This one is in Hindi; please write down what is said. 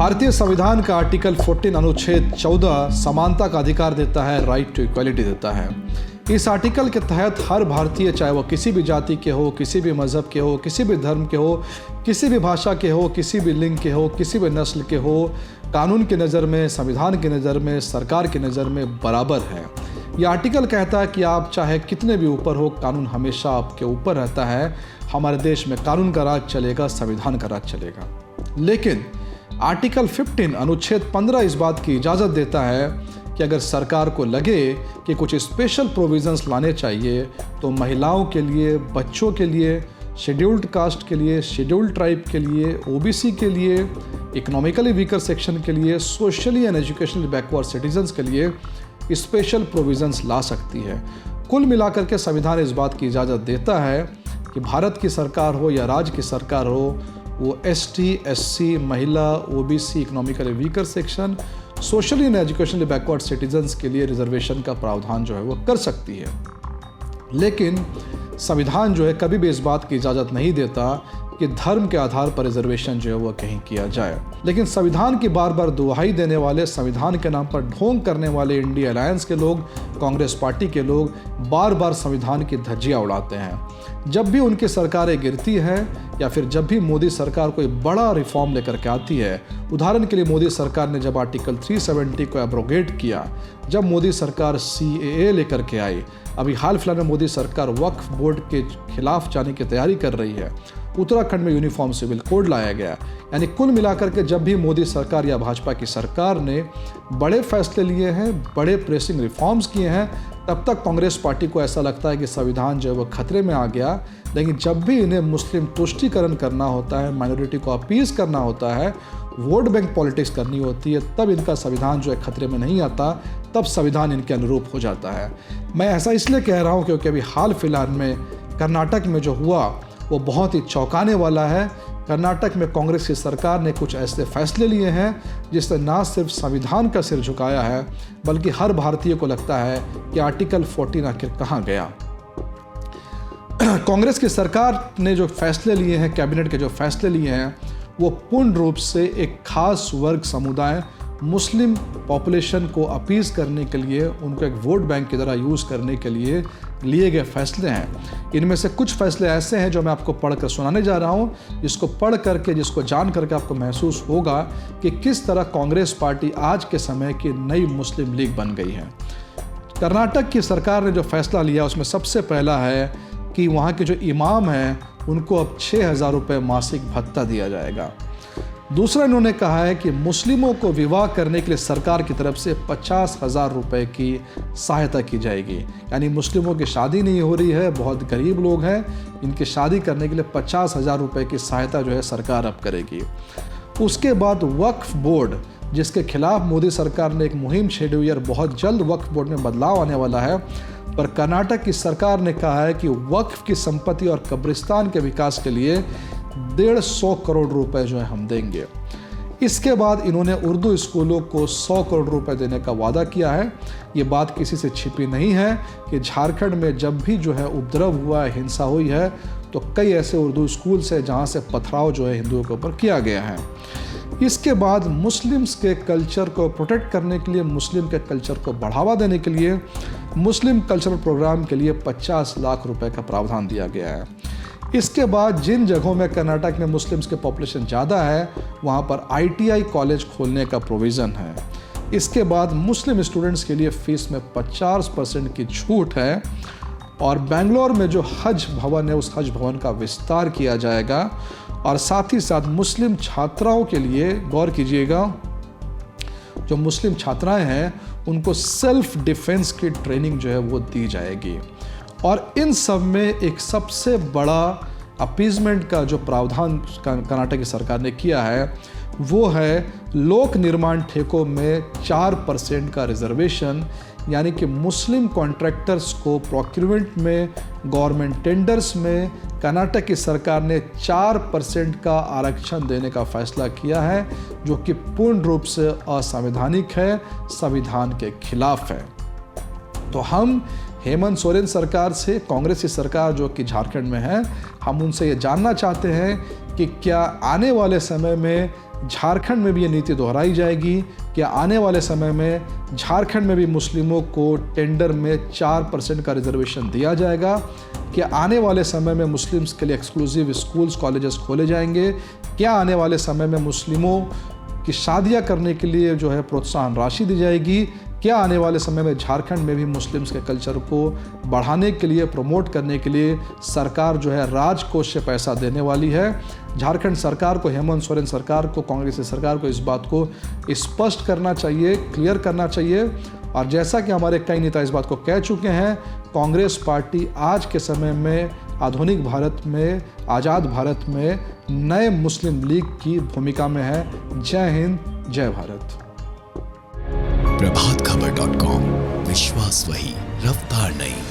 भारतीय संविधान का आर्टिकल 14 अनुच्छेद 14 समानता का अधिकार देता है, राइट टू इक्वालिटी देता है। इस आर्टिकल के तहत हर भारतीय, चाहे वो किसी भी जाति के हो, किसी भी मज़हब के हो, किसी भी धर्म के हो, किसी भी भाषा के हो, किसी भी लिंग के हो, किसी भी नस्ल के हो, कानून की नज़र में, संविधान की नज़र में, सरकार की नज़र में बराबर है। यह आर्टिकल कहता है कि आप चाहे कितने भी ऊपर हो, कानून हमेशा आपके ऊपर रहता है। हमारे देश में कानून का राज चलेगा, संविधान का राज चलेगा। लेकिन आर्टिकल 15 अनुच्छेद 15 इस बात की इजाज़त देता है कि अगर सरकार को लगे कि कुछ स्पेशल प्रोविजंस लाने चाहिए तो महिलाओं के लिए, बच्चों के लिए, शेड्यूल्ड कास्ट के लिए, शेड्यूल्ड ट्राइब के लिए, ओबीसी के लिए, इकोनॉमिकली वीकर सेक्शन के लिए, socially and educationally backward citizens के लिए स्पेशल प्रोविजंस ला सकती है। कुल मिलाकर के संविधान इस बात की इजाज़त देता है कि भारत की सरकार हो या राज्य की सरकार हो, वो एसटी, एससी, महिला, OBC, economically weaker section, socially and educationally backward citizens के लिए रिजर्वेशन का प्रावधान जो है वो कर सकती है। लेकिन संविधान जो है कभी भी इस बात की इजाज़त नहीं देता कि धर्म के आधार पर रिजर्वेशन जो है वो कहीं किया जाए। लेकिन संविधान की बार बार दुहाई देने वाले, संविधान के नाम पर ढोंग करने वाले इंडिया अलायंस के लोग, कांग्रेस पार्टी के लोग बार बार संविधान की धज्जियां उड़ाते हैं। जब भी उनकी सरकारें गिरती हैं या फिर जब भी मोदी सरकार कोई बड़ा रिफॉर्म लेकर के आती है, उदाहरण के लिए मोदी सरकार ने जब आर्टिकल 370 को एब्रोगेट किया, जब मोदी सरकार CAA लेकर के आई, अभी हाल फिलहाल में मोदी सरकार वक्फ बोर्ड के खिलाफ जाने की तैयारी कर रही है, उत्तराखंड में यूनिफॉर्म सिविल कोड लाया गया। यानी कुल मिलाकर के जब भी मोदी सरकार या भाजपा की सरकार ने बड़े फैसले लिए हैं, बड़े प्रेसिंग रिफॉर्म्स किए हैं, तब तक कांग्रेस पार्टी को ऐसा लगता है कि संविधान जो है वो खतरे में आ गया। लेकिन जब भी इन्हें मुस्लिम तुष्टीकरण करना होता है, माइनॉरिटी को अपीज करना होता है, वोट बैंक पॉलिटिक्स करनी होती है, तब इनका संविधान जो है खतरे में नहीं आता, तब संविधान इनके अनुरूप हो जाता है। मैं ऐसा इसलिए कह रहा हूँ क्योंकि अभी हाल फिलहाल में कर्नाटक में जो हुआ वो बहुत ही चौंकाने वाला है। कर्नाटक में कांग्रेस की सरकार ने कुछ ऐसे फैसले लिए हैं जिससे ना सिर्फ संविधान का सिर झुकाया है, बल्कि हर भारतीय को लगता है कि आर्टिकल 14 आखिर कहाँ गया। कांग्रेस की सरकार ने जो फैसले लिए हैं, कैबिनेट के जो फैसले लिए हैं, वो पूर्ण रूप से एक खास वर्ग, समुदाय, मुस्लिम पॉपुलेशन को अपीज करने के लिए, उनको एक वोट बैंक की तरह यूज़ करने के लिए लिए गए फैसले हैं। इनमें से कुछ फैसले ऐसे हैं जो मैं आपको पढ़कर सुनाने जा रहा हूं, जिसको पढ़ करके, जिसको जान करके आपको महसूस होगा कि किस तरह कांग्रेस पार्टी आज के समय की नई मुस्लिम लीग बन गई है। कर्नाटक की सरकार ने जो फैसला लिया उसमें सबसे पहला है कि वहाँ के जो इमाम हैं उनको अब 6,000 रुपये मासिक भत्ता दिया जाएगा। दूसरा, इन्होंने कहा है कि मुस्लिमों को विवाह करने के लिए सरकार की तरफ से 50,000 रुपये की सहायता की जाएगी। यानी मुस्लिमों की शादी नहीं हो रही है, बहुत गरीब लोग हैं, इनकी शादी करने के लिए 50,000 रुपये की सहायता जो है सरकार अब करेगी। उसके बाद वक्फ बोर्ड, जिसके खिलाफ मोदी सरकार ने एक मुहिम छेड़ी हुई है, बहुत जल्द वक्फ बोर्ड में बदलाव आने वाला है, पर कर्नाटक की सरकार ने कहा है कि वक्फ की संपत्ति और कब्रिस्तान के विकास के लिए 150 करोड़ रुपए जो है हम देंगे। इसके बाद इन्होंने उर्दू स्कूलों को 100 करोड़ रुपए देने का वादा किया है। ये बात किसी से छिपी नहीं है कि झारखंड में जब भी जो है उपद्रव हुआ है, हिंसा हुई है, तो कई ऐसे उर्दू स्कूल से जहाँ से पथराव जो है हिंदुओं के ऊपर किया गया है। इसके बाद मुस्लिम्स के कल्चर को प्रोटेक्ट करने के लिए, मुस्लिम के कल्चर को बढ़ावा देने के लिए, मुस्लिम कल्चरल प्रोग्राम के लिए 50 लाख रुपए का प्रावधान दिया गया है। इसके बाद जिन जगहों में कर्नाटक में मुस्लिम्स के पॉपुलेशन ज़्यादा है, वहाँ पर ITI कॉलेज खोलने का प्रोविज़न है। इसके बाद मुस्लिम स्टूडेंट्स के लिए फ़ीस में 50% की छूट है। और बेंगलोर में जो हज भवन है, उस हज भवन का विस्तार किया जाएगा। और साथ ही साथ मुस्लिम छात्राओं के लिए, गौर कीजिएगा, जो मुस्लिम छात्राएं हैं उनको सेल्फ डिफेंस की ट्रेनिंग जो है वो दी जाएगी। और इन सब में एक सबसे बड़ा अपीजमेंट का जो प्रावधान कर्नाटक की सरकार ने किया है, वो है लोक निर्माण ठेकों में 4% का रिजर्वेशन। यानी कि मुस्लिम कॉन्ट्रैक्टर्स को प्रोक्यूरमेंट में, गवर्नमेंट टेंडर्स में कर्नाटक की सरकार ने 4% का आरक्षण देने का फैसला किया है, जो कि पूर्ण रूप से असंवैधानिक है, संविधान के खिलाफ है। तो हम हेमंत सोरेन सरकार से, कांग्रेस की सरकार जो कि झारखंड में है, हम उनसे ये जानना चाहते हैं कि क्या आने वाले समय में झारखंड में भी ये नीति दोहराई जाएगी? क्या आने वाले समय में झारखंड में भी मुस्लिमों को टेंडर में 4% का रिजर्वेशन दिया जाएगा? क्या आने वाले समय में मुस्लिम्स के लिए एक्सक्लूसिव स्कूल्स, कॉलेजेस खोले जाएंगे? क्या आने वाले समय में मुस्लिमों की शादियां करने के लिए जो है प्रोत्साहन राशि दी जाएगी? क्या आने वाले समय में झारखंड में भी मुस्लिम्स के कल्चर को बढ़ाने के लिए, प्रमोट करने के लिए सरकार जो है राजकोष से पैसा देने वाली है? झारखंड सरकार को, हेमंत सोरेन सरकार को, कांग्रेस की सरकार को इस बात को स्पष्ट करना चाहिए, क्लियर करना चाहिए। और जैसा कि हमारे कई नेता इस बात को कह चुके हैं, कांग्रेस पार्टी आज के समय में आधुनिक भारत में, आज़ाद भारत में नए मुस्लिम लीग की भूमिका में है। जय हिंद, जय भारत। प्रभातखबर.com, विश्वास वही, रफ्तार नहीं।